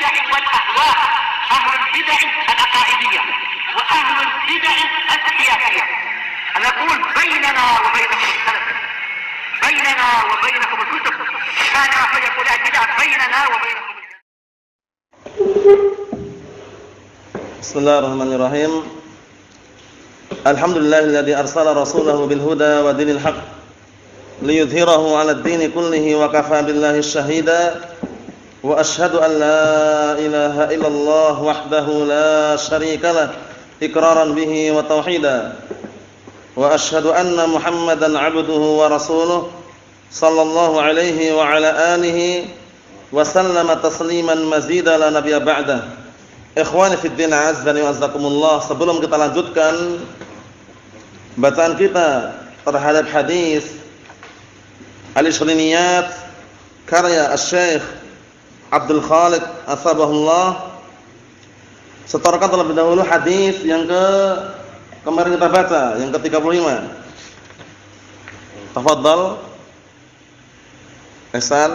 البدع والأهواء، أهل البدع العقائدية وأهل البدع السياسية. نقول بيننا وبينكم السلف، بيننا وبينكم الكتب، كان فيقول البدع بيننا وبينكم. Bismillahirrahmanirrahim. Alhamdulillahilladzi arsala rasulahu bil huda wa dinil haqq liyudhhirahu 'alad dini kullihi wa kafaa billahi shahida. Wa asyhadu an la ilaha illallah wahdahu la syarika lah iqraran bihi wa tauhida. Wa asyhadu anna Muhammadan 'abduhu wa rasuluh sallallahu alaihi wa ala alihi wa sallama tasliman mazida la nabiyya ba'da. Ikhwani fid din, azzani wa azzakumullah. Sebelum kita lanjutkan bacaan kita terhadap hadis Al-Ishriniyat karya Asy-Syaikh Abdul Khaliq Atsabahullah, setorkan terlebih dahulu hadis yang kemarin kita baca, yang ke-35. Tafadhal Ihsan.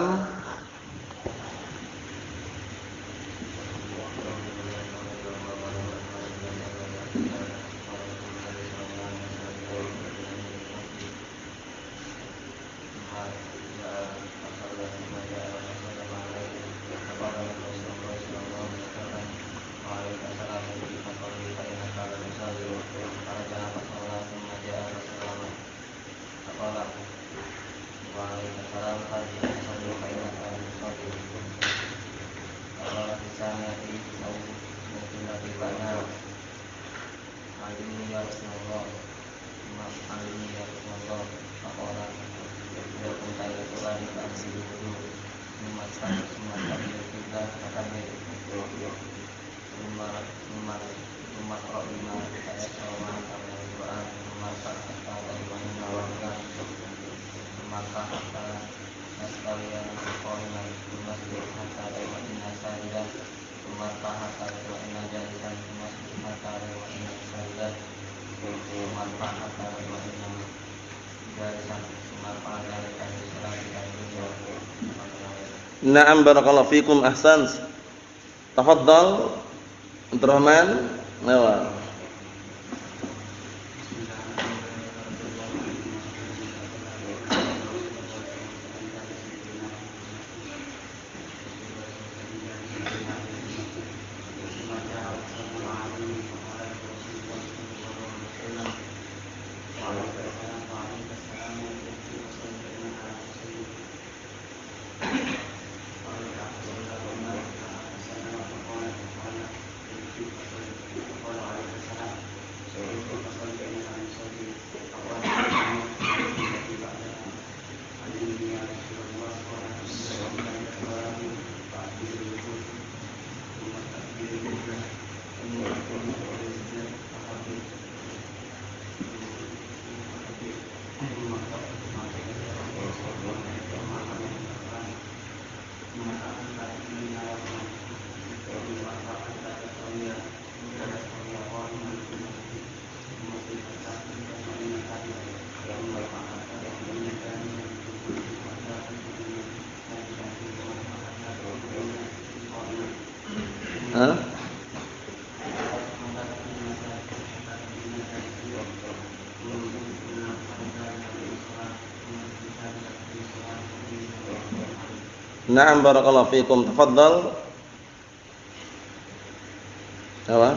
Na'am, barakallahu fikum, ahsan. Tafadhal Abdurrahman. Ayo. Na'am, barakallahu fikum. Tafadhal. Apa?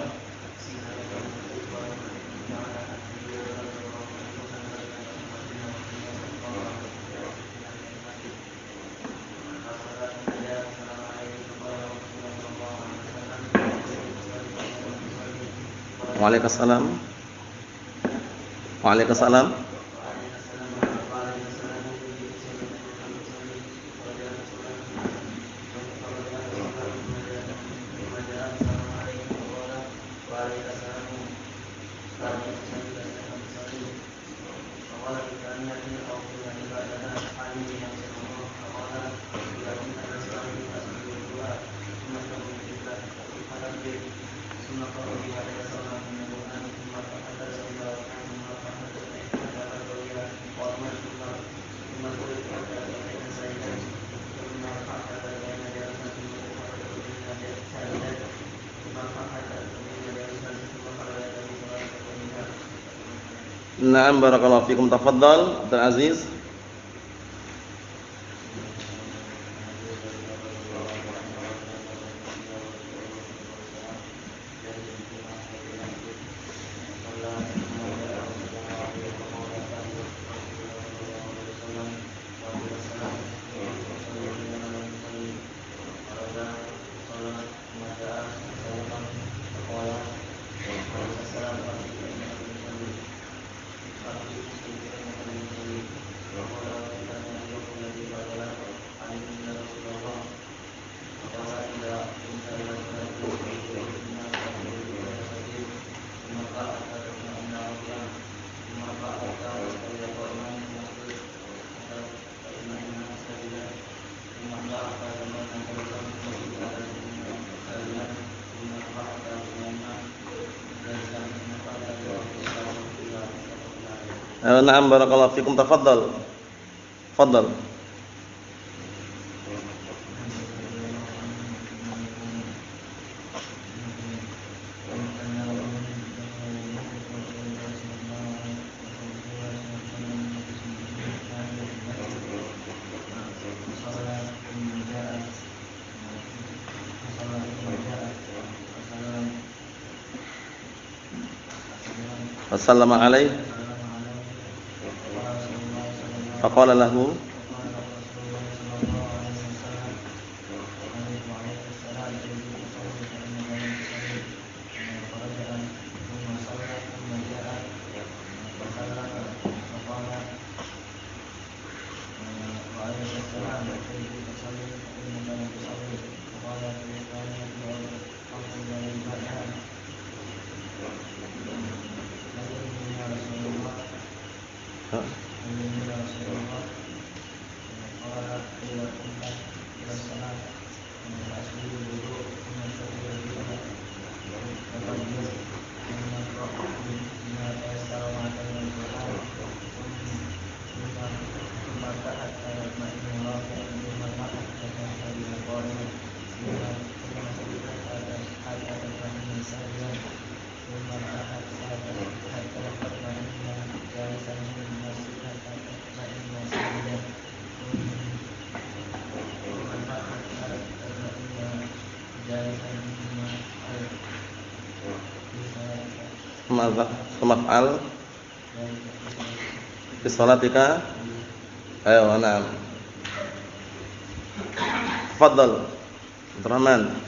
Waalaikumsalam. Waalaikumsalam. Na'am barakallahu fikum. Tafadhal Abdul Aziz. Na'am barakallahu fikum. Tafadhal. Tafadhal. Wassalamu alaihi faqala lahu Maf'al fi shalatika. Ayo, na'am. Tafadhal Abdurrahman.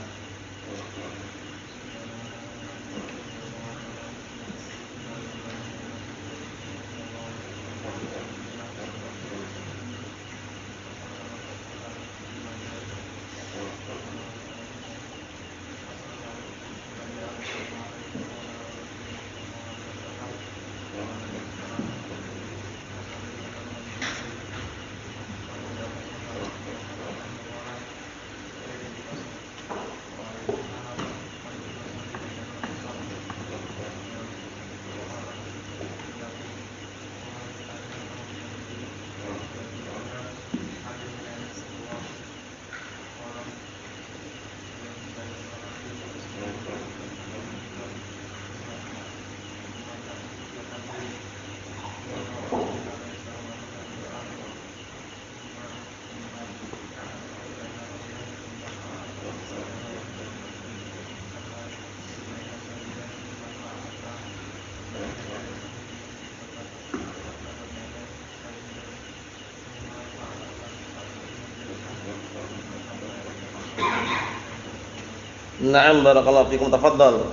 Na'am barakallahu fikum. Tafadhal.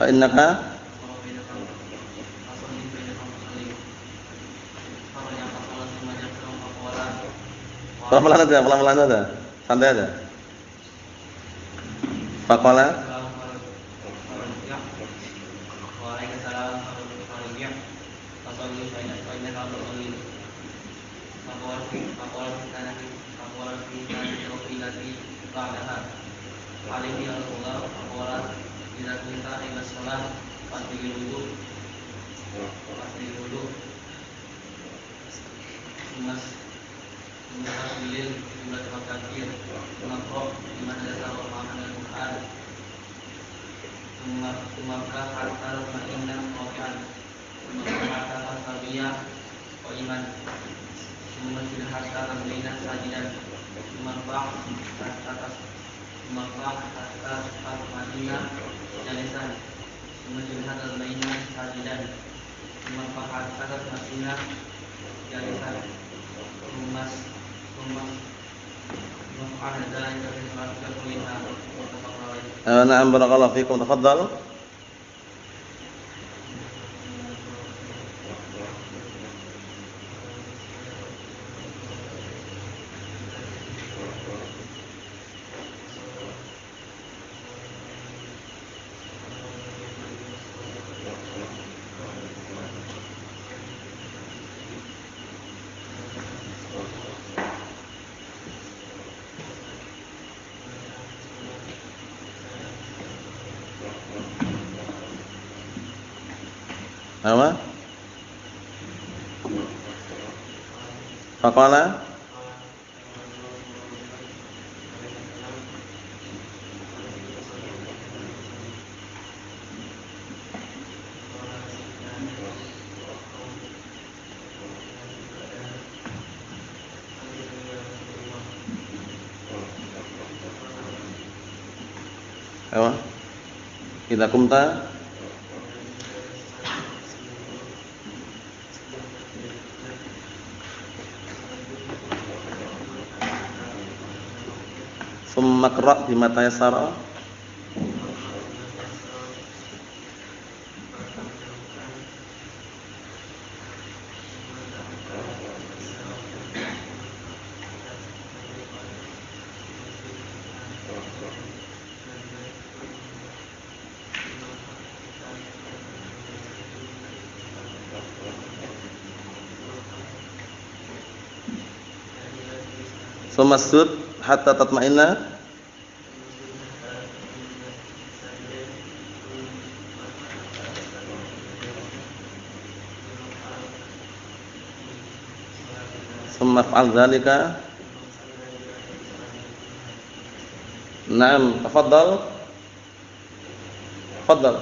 Fa innaka pelan-pelan aja, santai aja. Faqala ba'daha. Alaihi Rasulullah aqwala idza kunta ila shalah fadil wudu Mas Bilil Jumlah Makakir Mengakrok Iman Dasar Pemahaman Al-Quran Sumakah Hartar Ma'inah Rokan Sumakah Hartar Tasabiyah Wa Iman Sumakah Hartar Ma'inah Sajidan Sumakah Hartar Ma'inah Jalisan Sumakah Hartar Ma'inah Sajidan Sumakah Hartar Ma'inah Jalisan Na'am, barakallahu fikum. Tafadhal. Apa? Faqala apa? Idza kumta summa qra' bima tayassara. Summa sud hatta tatma'inna. Summa fa'al dzalika. Naam, tafadhal. Tafadhal.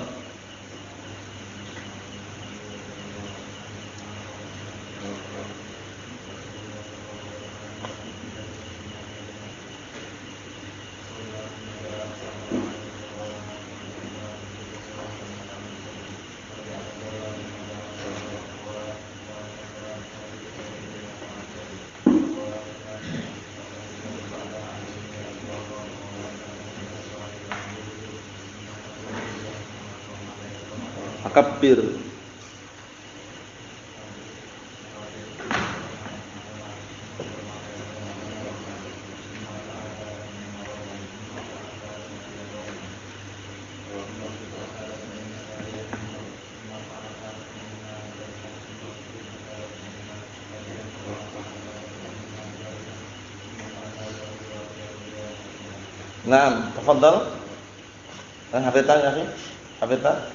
Akabbir. Naam, tafadhal. Hafidha ya akhi? Hafidha?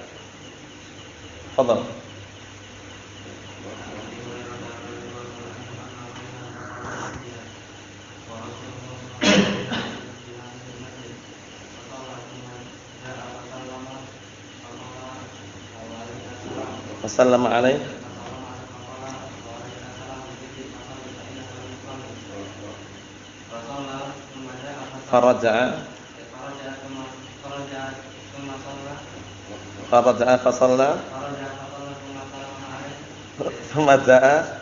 Tafadhal. Wassalamu alaikum. Faraja'a fasalla. Thumma ja'a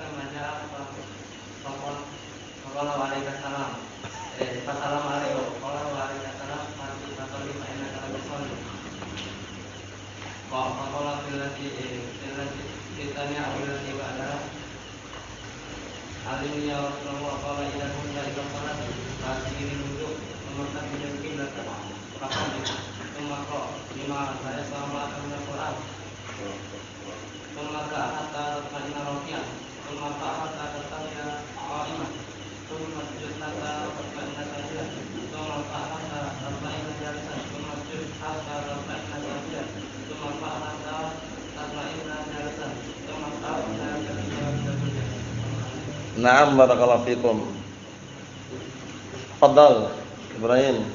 Na'am barakallahu fikum. Tafadhal Ibrahim.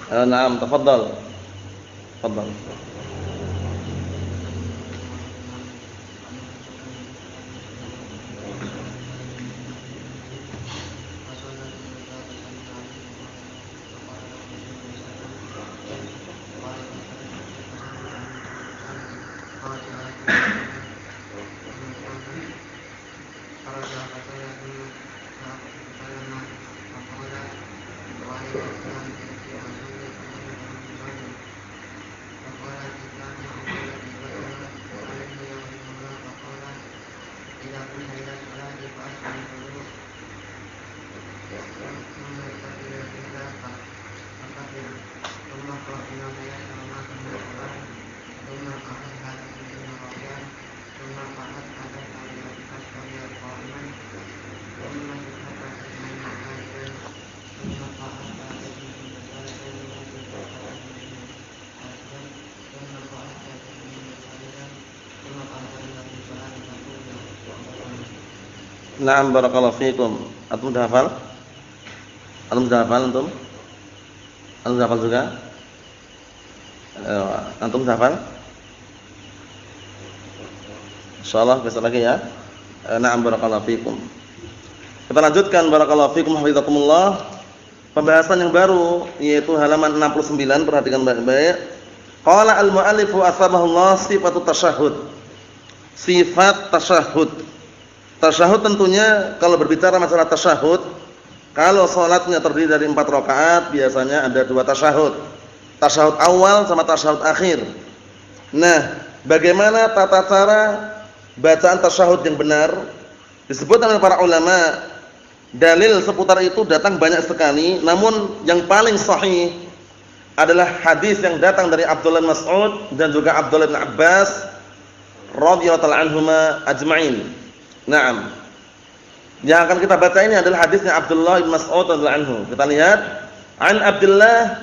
Na'am, tafadhal. Tafadhal. Na'am barakallahu fikum. Antum sudah hafal? Antum sudah hafal antum? Antum sudah hafal juga? Antum sudah hafal? Insyaallah besok lagi ya. Na'am barakallahu fikum. Kita lanjutkan barakallahu fikum hafizakumullah. Pembahasan yang baru yaitu halaman 69, perhatikan baik-baik. Qala al-mu'allifu asbahullah sifatut tasyahhud. Sifat tasyahhud. Tasyahud tentunya kalau berbicara masalah tasyahud, kalau salatnya terdiri dari 4 rakaat biasanya ada 2 tasyahud. Tasyahud awal sama tasyahud akhir. Nah, bagaimana tata cara bacaan tasyahud yang benar? Disebutkan oleh para ulama, dalil seputar itu datang banyak sekali, namun yang paling sahih adalah hadis yang datang dari Abdullah bin Mas'ud dan juga Abdullah bin Abbas radhiyallahu anhuma ajma'in. Naam. Yang akan kita baca ini adalah hadisnya Abdullah bin Mas'ud radhiyallahu anhu. Kita lihat, an Abdullah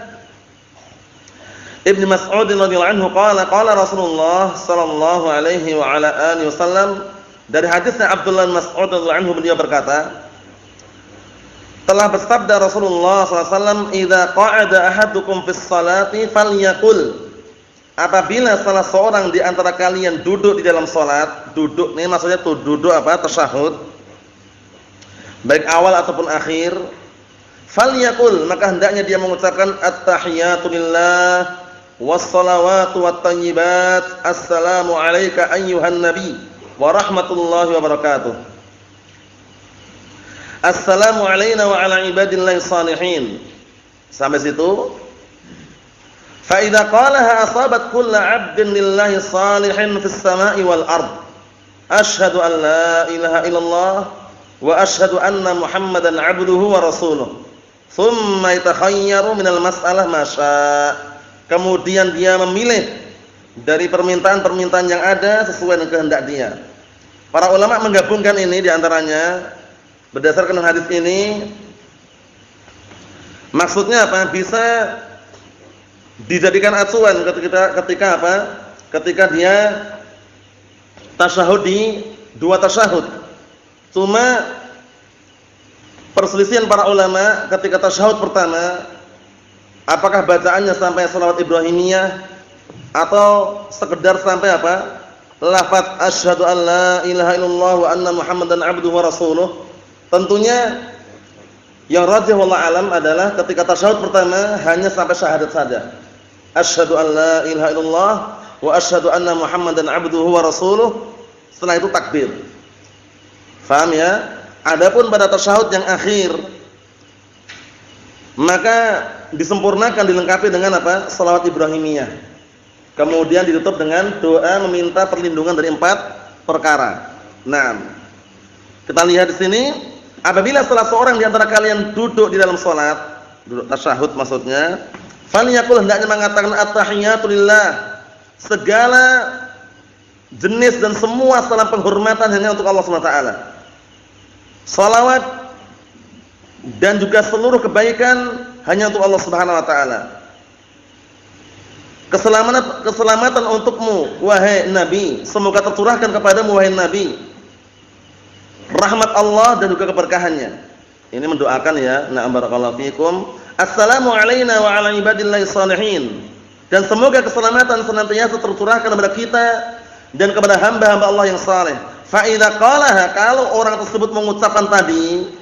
ibn Mas'ud radhiyallahu anhu qala Rasulullah sallallahu alaihi wa ala alihi wasallam, dari hadisnya Abdullah bin Mas'ud radhiyallahu anhu beliau berkata, telah bersabda Rasulullah sallallahu alaihi wasallam, "Idza qa'ada ahadukum fis salati falyaqul." Apabila salah seorang di antara kalian duduk di dalam salat, duduk ini maksudnya duduk apa? Tasyahud. Baik awal ataupun akhir. Falyaqul, maka hendaknya dia mengucapkan at-tahiyatu lillah was-salawatu wat-thayyibat. Assalamu alayka ayyuhan nabi wa rahmatullahi wa barakatuh. Assalamu alayna wa ala ibadillahi shalihin. Sampai situ. Fa idza qalaha asabat kullu 'abdin lillahi shalihin fis sama'i wal ard. Asyhadu an la ilaha illallah wa asyhadu anna Muhammadan 'abduhu wa rasuluh. Tsumma yatakhayyaru minal mas'alah ma syaa. Kemudian dia memilih dari permintaan-permintaan yang ada sesuai dengan kehendak dia. Para ulama menggabungkan ini di antaranya berdasarkan hadis ini, maksudnya apa? Bisa dijadikan acuan ketika apa? Ketika dia tasyahud di 2 tasyahud. Cuma perselisihan para ulama ketika tasyahud pertama Apakah bacaannya sampai salawat Ibrahimiyah atau sekedar sampai apa? Lafaz asyhadu an la ilaha illallah wa anna Muhammadan abduhu wa rasuluh. Tentunya yang rajih wallahu alam adalah ketika tasyahud pertama hanya sampai syahadat saja. Asyhadu an la ilaha illallah wa asyhadu anna Muhammadan abduhu wa rasuluh. Setelah itu takbir. Faham ya? Adapun pada tasyahud yang akhir maka disempurnakan, dilengkapi dengan apa? Shalawat Ibrahimiyah. Kemudian ditutup dengan doa meminta perlindungan dari 4 perkara. Nah, kita lihat di sini, apabila salah seorang di antara kalian duduk di dalam salat, duduk tasyahud maksudnya, falyaqul, hendaknya mengatakan at-tahiyatu lillah. Segala jenis dan semua salam penghormatan hanya untuk Allah Subhanahu wa taala. Salawat dan juga seluruh kebaikan hanya untuk Allah Subhanahu wa taala. Keselamatan untukmu wahai Nabi, semoga tercurahkan kepadamu wahai Nabi rahmat Allah dan juga keberkahannya. Ini mendoakan ya. Na'am barakallahu fikum. Assalamu alayna wa ala ibadillahi shalihin. Dan semoga keselamatan senantiasa tercurahkan kepada kita dan kepada hamba-hamba Allah yang saleh. Fa idza qalaha, kalau orang tersebut mengucapkan tadi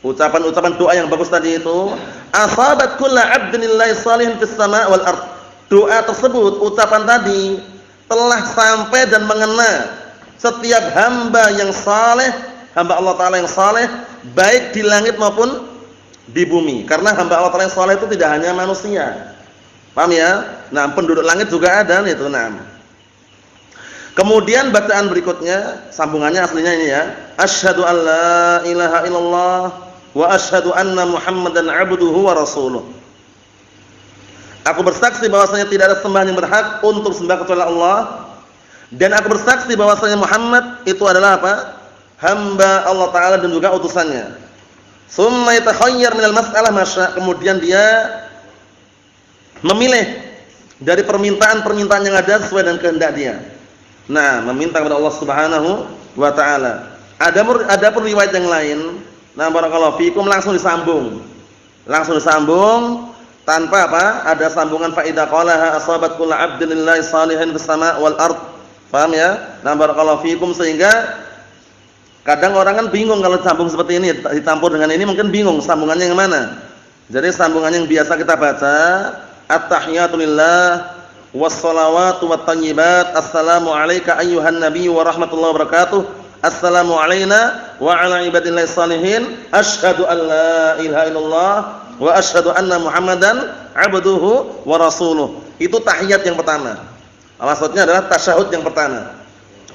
ucapan-ucapan doa yang bagus tadi itu, asabat kullu 'abdin lillahi shalihin fis sama' wal ard. Doa tersebut, ucapan tadi telah sampai dan mengena setiap hamba yang saleh, hamba Allah taala yang saleh, baik di langit maupun di bumi. Karena hamba Allah taala yang saleh itu tidak hanya manusia. Paham ya? Nah, penduduk langit juga ada itu. Nah. Kemudian bacaan berikutnya, sambungannya aslinya ini ya. Asyhadu an la ilaha illallah wa asyhadu anna Muhammadan abduhu wa rasuluh. Aku bersaksi bahwasanya tidak ada sembahan yang berhak untuk sembah kecuali Allah, dan aku bersaksi bahwasanya Muhammad itu adalah apa? Hamba Allah taala dan juga utusannya. Summa yatakhayyar minal mas'alah masya, kemudian dia memilih dari permintaan-permintaan yang ada sesuai dengan kehendak dia. Nah, meminta kepada Allah Subhanahu wa taala. Adapun riwayat yang lain, nah barakallahu fikum, langsung disambung. Langsung disambung tanpa apa? Ada sambungan fa idza qalaha asabat kullu 'abdin lillahi shalihin fis sama' wal ard. Paham ya? Nah barakallahu fikum, sehingga kadang orang kan bingung kalau sambung seperti ini ditampur dengan ini, mungkin bingung sambungannya yang mana. Jadi sambungannya yang biasa kita baca, at-tahiyatu lillah wassalawatu wattayyibat, assalamu alayka ayyuhan nabiy wa rahmatullahi wa barakatuh, assalamu alayna wa ala ibadillahi shalihin, asyhadu an la ilaha illallah wa asyhadu anna Muhammadan abduhu wa rasuluh. Itu tahiyat yang pertama. Maksudnya adalah tasyahud yang pertama.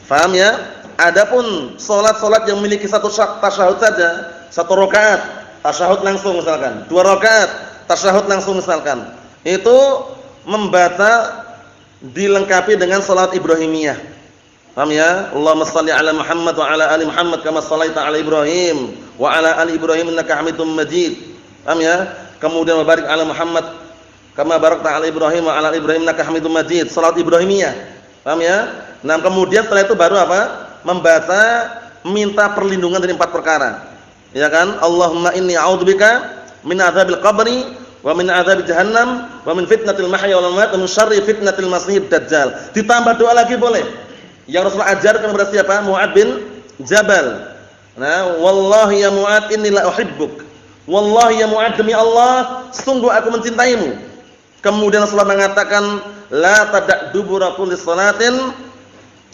Paham ya? Adapun salat-salat yang memiliki satu tasyahud saja, satu rakaat tasyahud langsung misalkan, 2 rakaat tasyahud langsung misalkan, itu membaca dilengkapi dengan salat Ibrahimiyah. Paham ya? Allahumma shalli ala Muhammad wa ala ali Muhammad kama shallaita ala Ibrahim wa ala ali Ibrahim innaka Hamidum Majid. Paham ya? Kemudian barik ala Muhammad kama barakta ala Ibrahim wa ala ali Ibrahim innaka Hamidum Majid. Salat Ibrahimiyah. Paham ya? Nah, kemudian setelah itu baru apa? Membaca minta perlindungan dari 4 perkara. Ya kan? Allahumma inni a'udzubika min adzabil qabri wa min adzabi jahannam wa min fitnatil mahya wal mamat wa min syarri fitnatil masiihid dajjal. Ditambah doa lagi boleh. Yang Rasulullah ajarkan kepada siapa? Mu'adz bin Jabal. Nah, wallahi ya Mu'adz inni la uhibbuk. Wallahi ya Mu'adz, demi Allah sungguh aku mencintaimu. Kemudian Rasulullah mengatakan la tada' dubura kulli salatin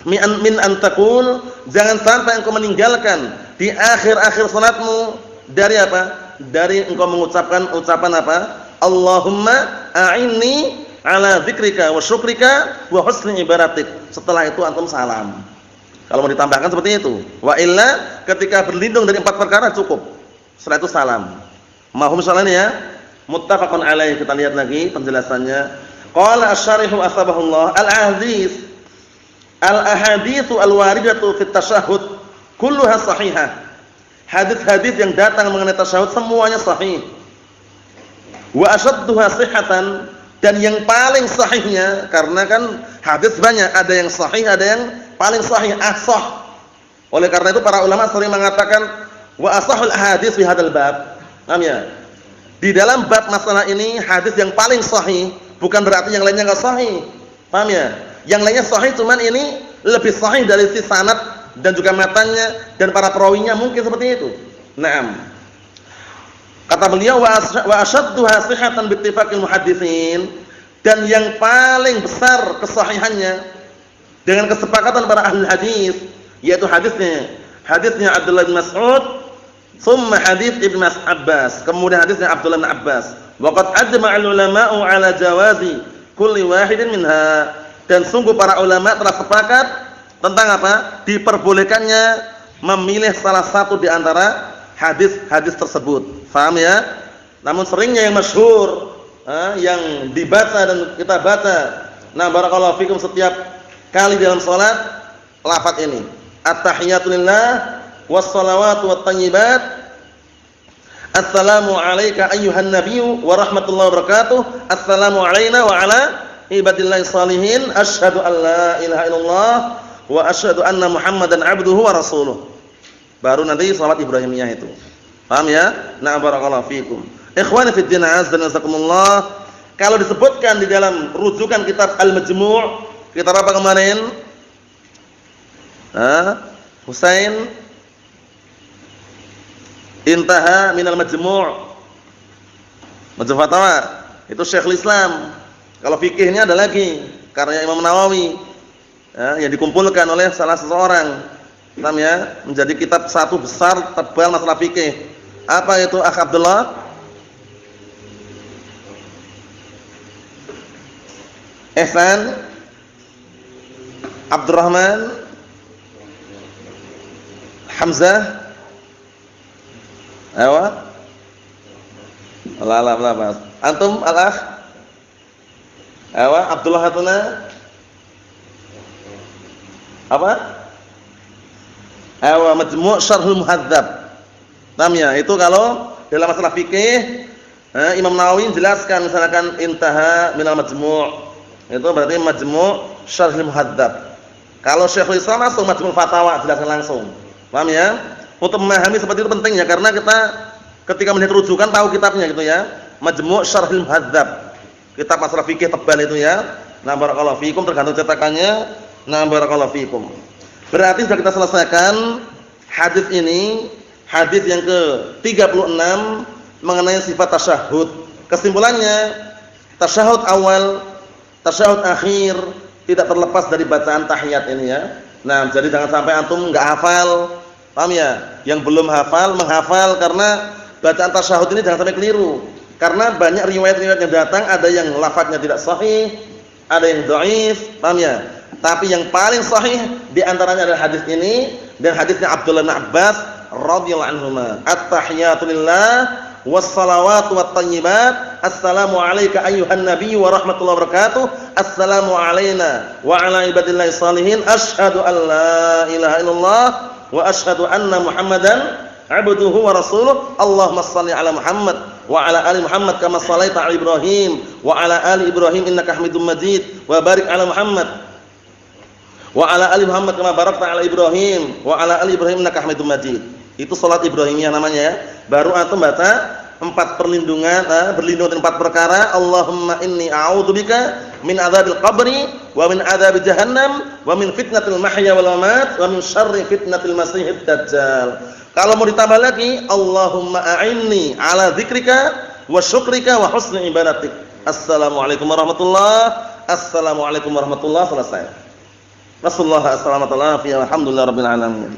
min an taqul, jangan sampai engkau meninggalkan di akhir-akhir salatmu dari apa? Dari engkau mengucapkan ucapan apa? Allahumma a'inni ala dzikrika wa syukrika wa husni ibadatik. Setelah itu antum salam. Kalau mau ditambahkan seperti itu. Wa illa, ketika berlindung dari 4 perkara cukup. Setelah itu salam. Mahum salam ya. Muttafaqun alaih. Kita lihat lagi penjelasannya. Qala asy-syarihu asbahullah al-ahaditsu al-waridatu fit tasyahhud kulluha sahihah. Hadis-hadis yang datang mengenai tasyahud semuanya sahih. Wa asyadduha sihhatan, dan yang paling sahihnya, karena kan hadis banyak, ada yang sahih, ada yang paling sahih, ashah. Oleh karena itu para ulama sering mengatakan wa ashahul hadis fi hadzal bab. Paham ya? Di dalam bab masalah ini hadis yang paling sahih bukan berarti yang lainnya enggak sahih. Paham ya? Yang lainnya sahih, cuman ini lebih sahih dari si sanad dan juga matanya dan para perawinya, mungkin seperti itu. Naam. Kata beliau wa asyadduha sihhatan bi ittifaqil muhadditsin, dan yang paling besar kesahihannya dengan kesepakatan para ahli hadis yaitu hadisnya Abdullah bin Mas'ud, thumma hadits Ibnu Abbas, kemudian hadisnya Abdullah bin Abbas. Wa qad ajma'al ulama'u 'ala jawazi kulli wahidin minha, dan sungguh para ulama telah sepakat tentang apa? Diperbolehkannya memilih salah satu di antara hadis-hadis tersebut. Paham ya? Namun seringnya yang masyhur, yang dibaca dan kita baca, nah barakallahu fikum, setiap kali dalam salat lafaz ini, at-tahiyatu lillah was-shalawatu wat-thayyibat, assalamu alayka ayyuhan nabiyyu wa rahmatullahi wa barakatuh, assalamu alayna wa ala ibadillahi salihin, asyhadu an la ilaha illallah wa asyhadu anna muhammadan abduhu wa rasuluh. Baru nanti salat Ibrahimiyah itu. Paham ya? Nah barakallahu fikum. Ikhwani fid din, azza wa jazakumullah. Kalau disebutkan di dalam rujukan kitab Al-Majmu', kitab apa kemarin? Husain intaha minal majmu'. Majmu' Fatawa itu Syekhul Islam. Kalau fikihnya ada lagi karya Imam Nawawi, yang dikumpulkan oleh salah seseorang, paham ya, menjadi kitab satu besar tebal masalah fikih. Apa itu Akh Abdullah? Ihsan Abdurrahman Hamzah. Ayo. Allah. Antum al-akh? Ayo, Abdullah Hatuna. Apa? Ayo, Majmu' Syarhul Muhadzab. Namanya itu kalau dalam masalah fikih, Imam Nawawi jelaskan misalkan intaha minal majmu', itu berarti Majmu' Syarhul Muhadzab. Kalau Syekhul Islam langsung Majmu' Fatawa, jelaskan langsung. Paham ya? Untuk memahami seperti itu penting ya, karena kita ketika melihat rujukan tahu kitabnya gitu ya. Majmu' Syarhul Muhadzab, kitab masalah fikih tebal itu ya. Nah barakallahu fikum, tergantung cetakannya. Nah barakallahu fikum. Berarti sudah kita selesaikan hadis ini, hadis yang ke-36 mengenai sifat tasyahud. Kesimpulannya, tasyahud awal, tasyahud akhir tidak terlepas dari bacaan tahiyat ini ya. Nah, jadi jangan sampai antum enggak hafal. Paham ya? Yang belum hafal menghafal, karena bacaan tasyahud ini jangan sampai keliru. Karena banyak riwayat-riwayat yang datang, ada yang lafadznya tidak sahih, ada yang dhaif, paham ya? Tapi yang paling sahih di antaranya adalah hadis ini dan hadisnya Abdullah bin Abbas radhiyallahu anhuma. At-tahiyatu lillah was-salawatu wat-thayyibat, assalamu alayka ayyuhan nabiyyu wa rahmatullahi wa barakatuh, assalamu alayna wa ala ibadillahi salihin, asyhadu an la ilaha illallah wa asyhadu anna muhammadan abduhu wa rasuluh, Allahumma shalli ala Muhammad wa ala ali Muhammad kama shallaita ala Ibrahim wa ala ali Ibrahim innaka Hamidum Majid, wa barik ala Muhammad wa ala ali Muhammad kama barakta ala Ibrahim wa ala ali Ibrahim innaka Hamidum Majid. Itu salat Ibrahimiyah namanya ya. Baru antum baca 4 perlindungan, berlindung dari 4 perkara. Allahumma inni a'udzubika min adzabil qabri wa min adzabi jahannam wa min fitnatil mahya wal mamat wa min syarri fitnatil masiihid dajjal. Kalau mau ditambah lagi, Allahumma a'inni ala dzikrika wa syukrika wa husni ibadatik. Assalamualaikum warahmatullahi, assalamualaikum warahmatullahi, selesai. Rasulullah sallallahu alaihi wasallam, alhamdulillah rabbil alamin.